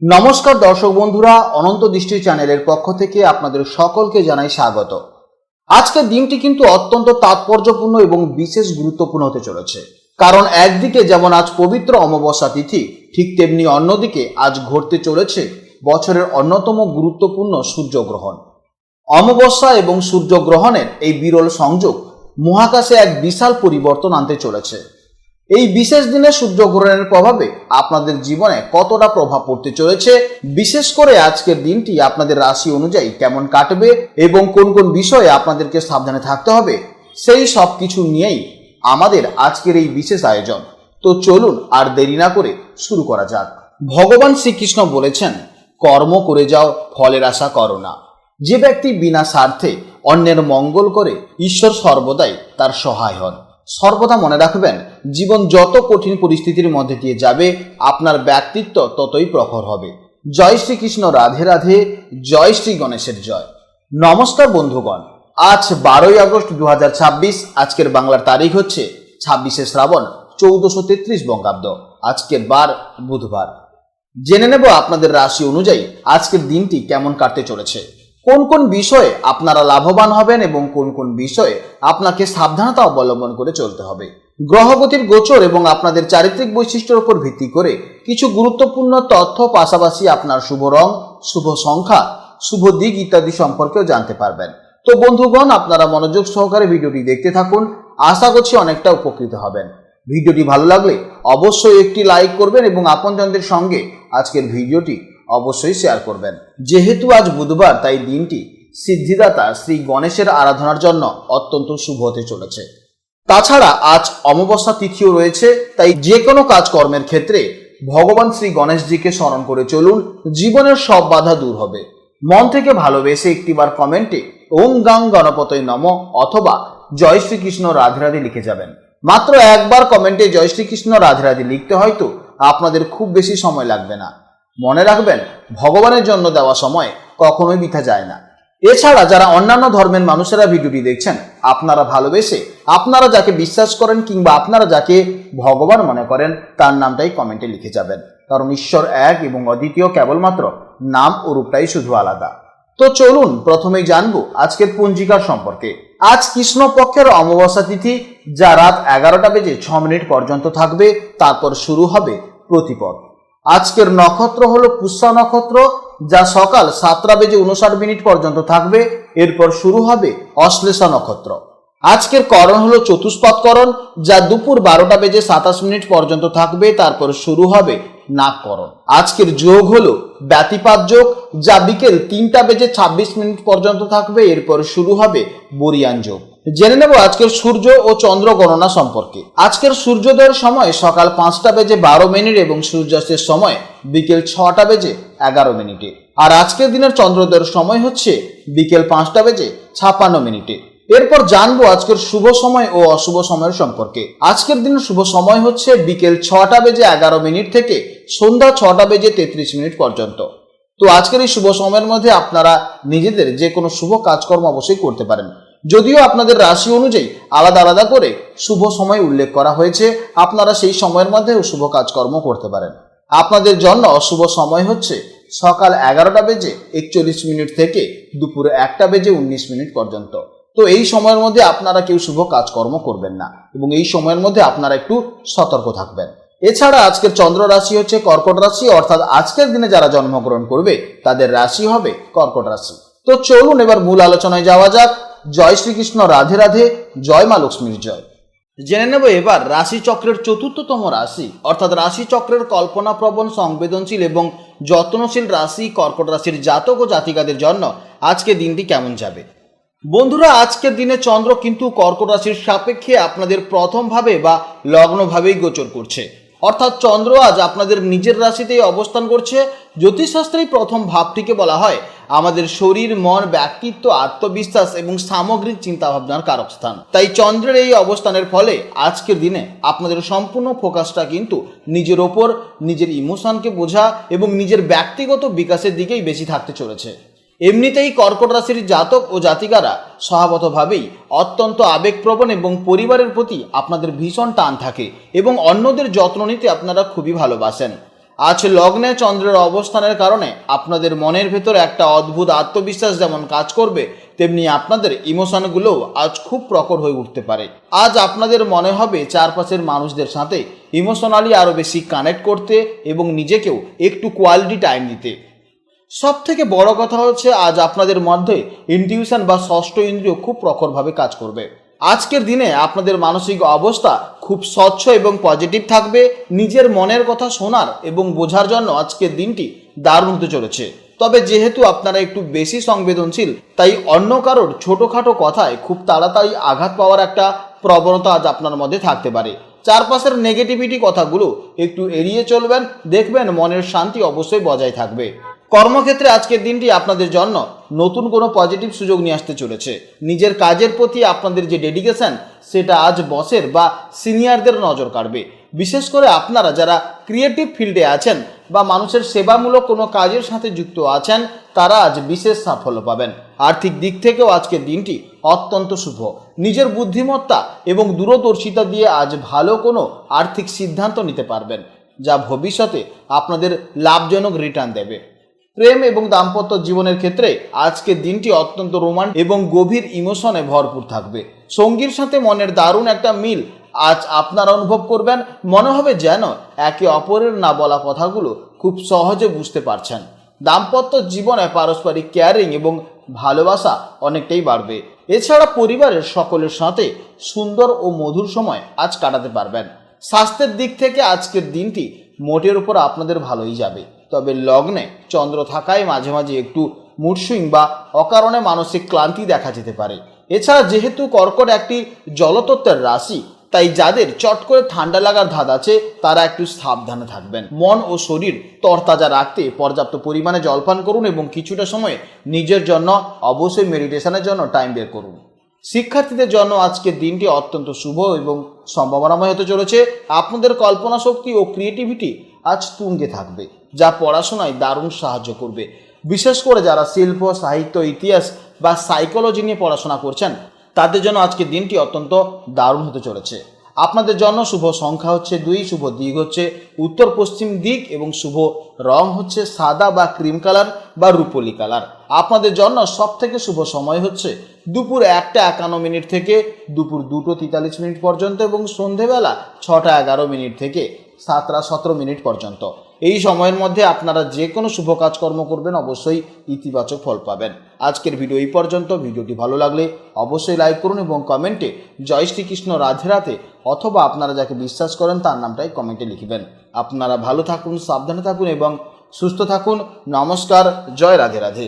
নমস্কার দর্শক বন্ধুরা, অনন্ত দৃষ্টি চ্যানেলের পক্ষ থেকে আপনাদের সকলকে জানাই স্বাগত। আজকের দিনটি কিন্তু অত্যন্ত তাৎপর্যপূর্ণ এবং বিশেষ গুরুত্বপূর্ণ হতে চলেছে, কারণ একদিকে যেমন আজ পবিত্র অমাবস্যা তিথি, ঠিক তেমনি অন্যদিকে আজ ঘটতে চলেছে বছরের অন্যতম গুরুত্বপূর্ণ সূর্যগ্রহণ। অমাবস্যা এবং সূর্যগ্রহণের এই বিরল সংযোগ মহাকাশে এক বিশাল পরিবর্তন আনতে চলেছে। এই বিশেষ দিনে সূর্যগ্রহণের প্রভাবে আপনাদের জীবনে কতটা প্রভাব পড়তে চলেছে, বিশেষ করে আজকের দিনটি আপনাদের রাশি অনুযায়ী কেমন কাটবে এবং কোন কোন বিষয়ে আপনাদেরকে সাবধানে থাকতে হবে, সেই সব কিছু নিয়েই আমাদের আজকের এই বিশেষ আয়োজন। তো চলুন আর দেরি না করে শুরু করা যাক। ভগবান শ্রীকৃষ্ণ বলেছেন, কর্ম করে যাও, ফলের আশা করো না। যে ব্যক্তি বিনা স্বার্থে অন্যের মঙ্গল করে, ঈশ্বর সর্বদাই তার সহায় হন। সর্বদা মনে রাখবেন, জীবন যত কঠিন পরিস্থিতির মধ্যে দিয়ে যাবে, আপনার ব্যক্তিত্ব ততই প্রখর হবে। জয় শ্রীকৃষ্ণ, রাধে রাধে, জয় শ্রী গণেশের জয়। নমস্কার বন্ধুগণ, আজ 12ই আগস্ট 2026। আজকের বাংলার তারিখ হচ্ছে 26শে শ্রাবণ 1433 বঙ্গাব্দ। আজকের বার বুধবার। জেনে নেব আপনাদের রাশি অনুযায়ী আজকের দিনটি কেমন কাটতে চলেছে, কোন কোন বিষয়ে আপনারা লাভবান হবেন এবং কোন কোন বিষয়ে আপনাকে সাবধানতা অবলম্বন করে চলতে হবে। গ্রহগতির গোচর এবং আপনাদের চারিত্রিক বৈশিষ্ট্যের উপর ভিত্তি করে কিছু গুরুত্বপূর্ণ তথ্য, পাশাপাশি আপনার শুভ রং, শুভ সংখ্যা, শুভ দিক ইত্যাদি সম্পর্কেও জানতে পারবেন। তো বন্ধুগণ, আপনারা মনোযোগ সহকারে ভিডিওটি দেখতে থাকুন। আশা করছি অনেকটা উপকৃত হবেন। ভিডিওটি ভালো লাগলে অবশ্যই একটি লাইক করবেন এবং আপনজনদের সঙ্গে আজকের ভিডিওটি অবশ্যই শেয়ার করবেন। যেহেতু আজ বুধবার, তাই দিনটি সিদ্ধিদাতা শ্রী গণেশের আরাধনার জন্য অত্যন্ত শুভ হতে চলেছে। তাছাড়া আজ অমাবস্যা তিথিও রয়েছে, তাই যে কোনো কাজকর্মের ক্ষেত্রে ভগবান শ্রী গণেশজিকে স্মরণ করে চলুন, জীবনের সব বাধা দূর হবে। মন থেকে ভালোবেসে একটিবার কমেন্টে ওম গাং গণপতয়ে নমঃ অথবা জয় শ্রীকৃষ্ণ রাধে রাধে লিখে যাবেন। মাত্র একবার কমেন্টে জয় শ্রীকৃষ্ণ রাধে রাধে লিখতে হয়তো আপনাদের খুব বেশি সময় লাগবে না। মনে রাখবেন, ভগবানের জন্য দেওয়া সময় কখনোই বৃথা যায় না। এছাড়া যারা অন্যান্য ধর্মের মানুষেরা ভিডিওটি দেখছেন, আপনারা ভালোবেসে আপনারা যাকে বিশ্বাস করেন কিংবা আপনারা যাকে ভগবান মনে করেন, তার নামটাই কমেন্টে লিখে যাবেন, কারণ ঈশ্বর এক এবং অদ্বিতীয়, কেবলমাত্র নাম ও রূপটাই শুধু আলাদা। তো চলুন প্রথমেই জানবো আজকের পঞ্জিকার সম্পর্কে। আজ কৃষ্ণপক্ষের অমাবস্যা তিথি, যা রাত 11:06 পর্যন্ত থাকবে, তারপর শুরু হবে প্রতিপদ। আজকের নক্ষত্র হলো পুষ্যা নক্ষত্র, যা সকাল 7:59 পর্যন্ত থাকবে, এরপর শুরু হবে অশ্লেষা নক্ষত্র। আজকের করণ হলো চতুষ্পদ করণ, যা দুপুর 12:27 পর্যন্ত থাকবে, তারপর শুরু হবে নাগকরণ। আজকের যোগ হলো ব্যতিপাত যোগ, যা বিকেল 3:26 পর্যন্ত থাকবে, এরপর শুরু হবে বরিয়ান যোগ। জেনে নেব আজকের সূর্য ও চন্দ্র গণনা সম্পর্কে। আজকের সূর্যোদয়ের সময় সকাল 5:12 এবং সূর্যাস্তের সময় বিকেল 6:11। আর আজকের দিনের চন্দ্রোদয়ের সময় হচ্ছে বিকেল 5:56। এরপর জানবো আজকের শুভ সময় ও অশুভ সময়ের সম্পর্কে। আজকের দিনের শুভ সময় হচ্ছে বিকেল 6:11 থেকে সন্ধ্যা 6:33 পর্যন্ত। তো আজকের এই শুভ সময়ের মধ্যে আপনারা নিজেদের যে কোনো শুভ কাজকর্ম অবশ্যই করতে পারেন, যদিও আপনাদের রাশি অনুযায়ী আলাদা আলাদা করে শুভ সময় উল্লেখ করা হয়েছে। আপনারা সেই সময়ের মধ্যে শুভ কাজকর্ম করতে পারেন। আপনাদের জন্য অশুভ সময় হচ্ছে সকাল 11:41 থেকে দুপুর 1:19 পর্যন্ত। তো এই সময়ের মধ্যে আপনারা কেউ শুভ কাজকর্ম করবেন না এবং এই সময়ের মধ্যে আপনারা একটু সতর্ক থাকবেন। এছাড়া আজকের চন্দ্র রাশি হচ্ছে কর্কট রাশি, অর্থাৎ আজকের দিনে যারা জন্মগ্রহণ করবে তাদের রাশি হবে কর্কট রাশি। তো চলুন এবার মূল আলোচনায় যাওয়া যাক। জয় শ্রীকৃষ্ণ, রাধে রাধে, জয় মা লক্ষ্মীর জয়। জেনে নেব এবার রাশিচক্রের চতুর্থতম রাশি, অর্থাৎ রাশিচক্রের কল্পনাপ্রবণ, সংবেদনশীল এবং যত্নশীল রাশি কর্কট রাশির জাতক ও জাতিকাদের জন্য আজকের দিনটি কেমন যাবে। বন্ধুরা, আজকের দিনে চন্দ্র কিন্তু কর্কট রাশির সাপেক্ষে আপনাদের প্রথম ভাবে বা লগ্নভাবেই গোচর করছে, অর্থাৎ চন্দ্র আজ আপনাদের নিজের রাশিতেই অবস্থান করছে। জ্যোতিষশাস্ত্রেই প্রথম ভাবটিকে বলা হয় আমাদের শরীর, মন, ব্যক্তিত্ব, আত্মবিশ্বাস এবং সামগ্রিক চিন্তাভাবনার কারকস্থান। তাই চন্দ্রের এই অবস্থানের ফলে আজকের দিনে আপনাদের সম্পূর্ণ ফোকাসটা কিন্তু নিজের ওপর, নিজের ইমোশনকে বোঝা এবং নিজের ব্যক্তিগত বিকাশের দিকেই বেশি থাকতে চলেছে। এমনিতেই কর্কট রাশির জাতক ও জাতিকারা স্বভাবতভাবেই অত্যন্ত আবেগপ্রবণ এবং পরিবারের প্রতি আপনাদের ভীষণ টান থাকে এবং অন্যদের যত্ন নিতে আপনারা খুবই ভালোবাসেন। আজ লগ্নে চন্দ্রের অবস্থানের কারণে আপনাদের মনের ভেতর একটা অদ্ভুত আত্মবিশ্বাস যেমন কাজ করবে, তেমনি আপনাদের ইমোশনগুলোও আজ খুব প্রখর হয়ে উঠতে পারে। আজ আপনাদের মনে হবে চারপাশের মানুষদের সাথে ইমোশনালি আরও বেশি কানেক্ট করতে এবং নিজেকেও একটু কোয়ালিটি টাইম দিতে। সব থেকে বড় কথা হচ্ছে আজ আপনাদের মধ্যে ইনটিউশন বা ষষ্ঠ ইন্দ্রিয় খুব প্রখরভাবে কাজ করবে। আজকের দিনে আপনাদের মানসিক অবস্থা খুব স্বচ্ছ এবং পজিটিভ থাকবে। নিজের মনের কথা শোনার এবং বোঝার জন্য আজকের দিনটি দারুণ হতে চলেছে। তবে যেহেতু আপনারা একটু বেশি সংবেদনশীল, তাই অন্য কারোর ছোটোখাটো কথায় খুব তাড়াতাড়ি আঘাত পাওয়ার একটা প্রবণতা আজ আপনার মধ্যে থাকতে পারে। চারপাশের নেগেটিভিটি কথাগুলো একটু এড়িয়ে চলবেন, দেখবেন মনের শান্তি অবশ্যই বজায় থাকবে। কর্মক্ষেত্রে আজকের দিনটি আপনাদের জন্য নতুন কোনো পজিটিভ সুযোগ নিয়ে আসতে চলেছে। নিজের কাজের প্রতি আপনাদের যে ডেডিকেশন, সেটা আজ বসের বা সিনিয়রদের নজর কাড়বে। বিশেষ করে আপনারা যারা ক্রিয়েটিভ ফিল্ডে আছেন বা মানুষের সেবামূলক কোনো কাজের সাথে যুক্ত আছেন, তারা আজ বিশেষ সাফল্য পাবেন। আর্থিক দিক থেকেও আজকের দিনটি অত্যন্ত শুভ। নিজের বুদ্ধিমত্তা এবং দূরদর্শিতা দিয়ে আজ ভালো কোনো আর্থিক সিদ্ধান্ত নিতে পারবেন, যা ভবিষ্যতে আপনাদের লাভজনক রিটার্ন দেবে। প্রেম এবং দাম্পত্য জীবনের ক্ষেত্রে আজকের দিনটি অত্যন্ত রোমান্টিক এবং গভীর ইমোশনে ভরপুর থাকবে। সঙ্গীর সাথে মনের দারুণ একটা মিল আজ আপনারা অনুভব করবেন। মনে হবে যেন একে অপরের না বলা কথাগুলো খুব সহজে বুঝতে পারছেন। দাম্পত্য জীবনে পারস্পরিক কেয়ারিং এবং ভালোবাসা অনেকটাই বাড়বে। এছাড়া পরিবারের সকলের সাথে সুন্দর ও মধুর সময় আজ কাটাতে পারবেন। স্বাস্থ্যের দিক থেকে আজকের দিনটি মোটের উপর আপনাদের ভালোই যাবে। তবে লগ্নে চন্দ্র থাকায় মাঝে মাঝে একটু মুড সুইং বা অকারণে মানসিক ক্লান্তি দেখা যেতে পারে। এছাড়া যেহেতু কর্কট একটি জলতত্ত্বের রাশি, তাই যাদের চট করে ঠান্ডা লাগার ধাত আছে তারা একটু সাবধানে থাকবেন। মন ও শরীর তরতাজা রাখতে পর্যাপ্ত পরিমাণে জলপান করুন এবং কিছুটা সময় নিজের জন্য অবশ্যই মেডিটেশনের জন্য টাইম বের করুন। শিক্ষার্থীদের জন্য আজকের দিনটি অত্যন্ত শুভ এবং সম্ভাবনাময় হতে চলেছে। আপনাদের কল্পনা শক্তি ও ক্রিয়েটিভিটি আজ তুঙ্গে থাকবে, যা পড়াশোনায় দারুণ সাহায্য করবে। বিশেষ করে যারা শিল্প, সাহিত্য, ইতিহাস বা সাইকোলজি নিয়ে পড়াশোনা করছেন, তাদের জন্য আজকের দিনটি অত্যন্ত দারুণ হতে চলেছে। আপনাদের জন্য শুভ সংখ্যা হচ্ছে 2, শুভ দিক হচ্ছে উত্তর পশ্চিম দিক এবং শুভ রং হচ্ছে সাদা বা ক্রিম কালার বা রূপোলি কালার। আপনাদের জন্য সব থেকে শুভ সময় হচ্ছে দুপুর 1:51 থেকে দুপুর 2:43 পর্যন্ত এবং সন্ধেবেলা 6:11 থেকে 7:17 পর্যন্ত। এই সময়ের মধ্যে আপনারা যে কোনো শুভ কাজকর্ম করবেন, অবশ্যই ইতিবাচক ফল পাবেন। আজকের ভিডিও এই পর্যন্ত। ভিডিওটি ভালো লাগলে অবশ্যই লাইক করুন এবং কমেন্টে জয় শ্রীকৃষ্ণ, রাধে রাধে অথবা আপনারা যাকে বিশ্বাস করেন তার নামটাই কমেন্টে লিখবেন। আপনারা ভালো থাকুন, সাবধানে থাকুন এবং সুস্থ থাকুন। নমস্কার, জয় রাধে রাধে।